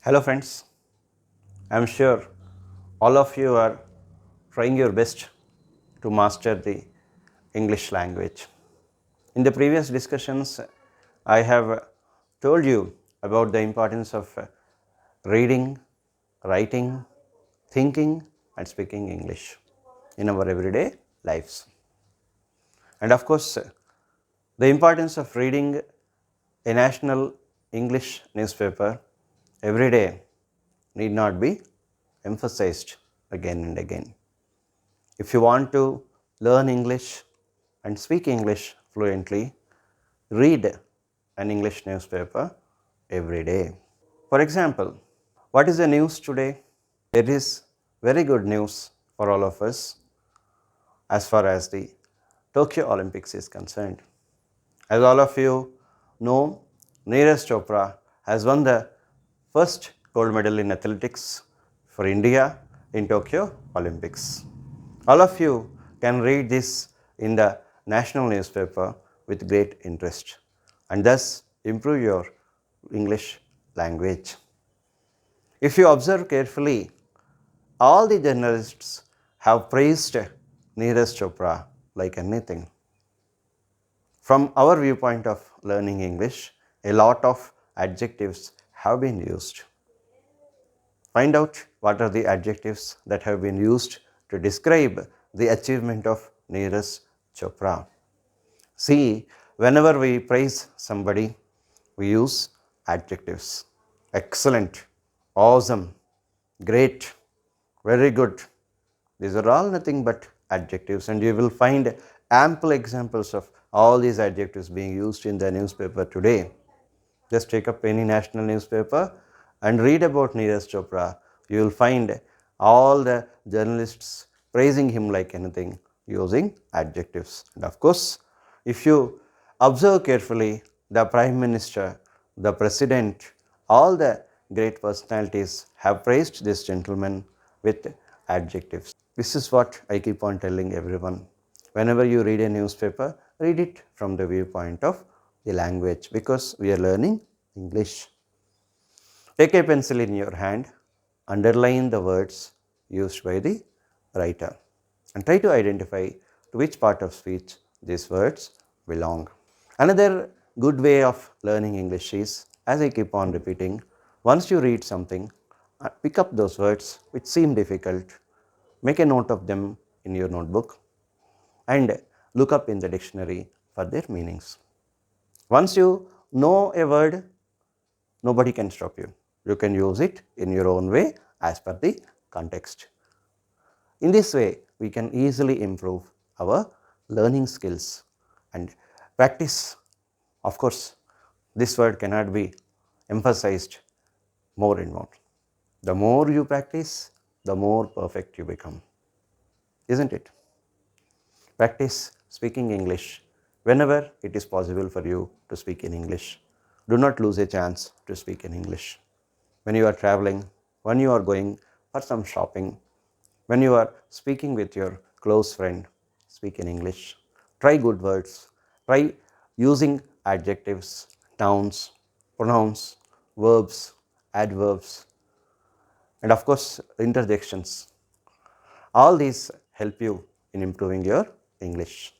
Hello friends, I am sure all of you are trying your best to master the English language. In the previous discussions, I have told you about the importance of reading, writing, thinking and speaking English in our everyday lives. And of course, the importance of reading a national English newspaper every day need not be emphasized again and again. If you want to learn English and speak English fluently, read an English newspaper every day. For example, what is the news today? There is very good news for all of us as far as the Tokyo Olympics is concerned. As all of you know, Neeraj Chopra has won the first gold medal in athletics for India in Tokyo Olympics. All of you can read this in the national newspaper with great interest and thus improve your English language. If you observe carefully, all the journalists have praised Neeraj Chopra like anything. From our viewpoint of learning English, a lot of adjectives have been used. Find out what are the adjectives that have been used to describe the achievement of Neeraj Chopra. See, whenever we praise somebody, we use adjectives. Excellent, awesome, great, very good. These are all nothing but adjectives, and you will find ample examples of all these adjectives being used in the newspaper today. Just take up any national newspaper and read about Neeraj Chopra. You will find all the journalists praising him like anything using adjectives. And of course, if you observe carefully, the Prime Minister, the President, all the great personalities have praised this gentleman with adjectives. This is what I keep on telling everyone. Whenever you read a newspaper, read it from the viewpoint of the language because we are learning English. Take a pencil in your hand, underline the words used by the writer and try to identify to which part of speech these words belong. Another good way of learning English is, as I keep on repeating, once you read something, pick up those words which seem difficult, make a note of them in your notebook and look up in the dictionary for their meanings. Once you know a word, nobody can stop you. You can use it in your own way as per the context. In this way, we can easily improve our learning skills and practice. Of course, this word cannot be emphasized more and more. The more you practice, the more perfect you become, isn't it? Practice speaking English whenever it is possible for you to speak in English. Do not lose a chance to speak in English. When you are traveling, when you are going for some shopping, when you are speaking with your close friend, speak in English. Try good words. Try using adjectives, nouns, pronouns, verbs, adverbs, and of course interjections. All these help you in improving your English.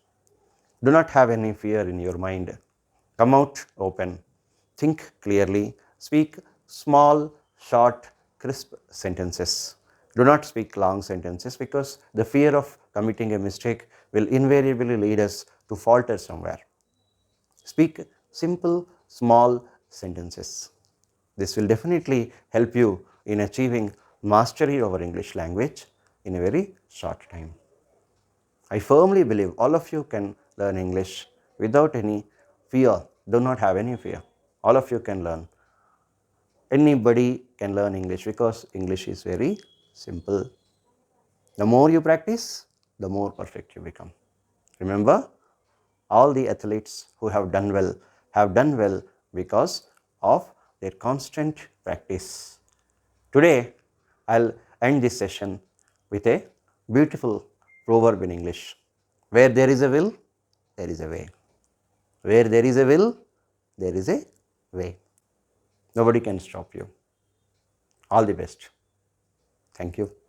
Do not have any fear in your mind. Come out open. Think clearly. Speak small, short, crisp sentences. Do not speak long sentences because the fear of committing a mistake will invariably lead us to falter somewhere. Speak simple, small sentences. This will definitely help you in achieving mastery over English language in a very short time. I firmly believe all of you can learn English without any fear. Do not have any fear. All of you can learn. Anybody can learn English because English is very simple. The more you practice, the more perfect you become. Remember, all the athletes who have done well because of their constant practice. Today, I'll end this session with a beautiful proverb in English. Where there is a will, there is a way. Where there is a will, there is a way. Nobody can stop you. All the best. Thank you.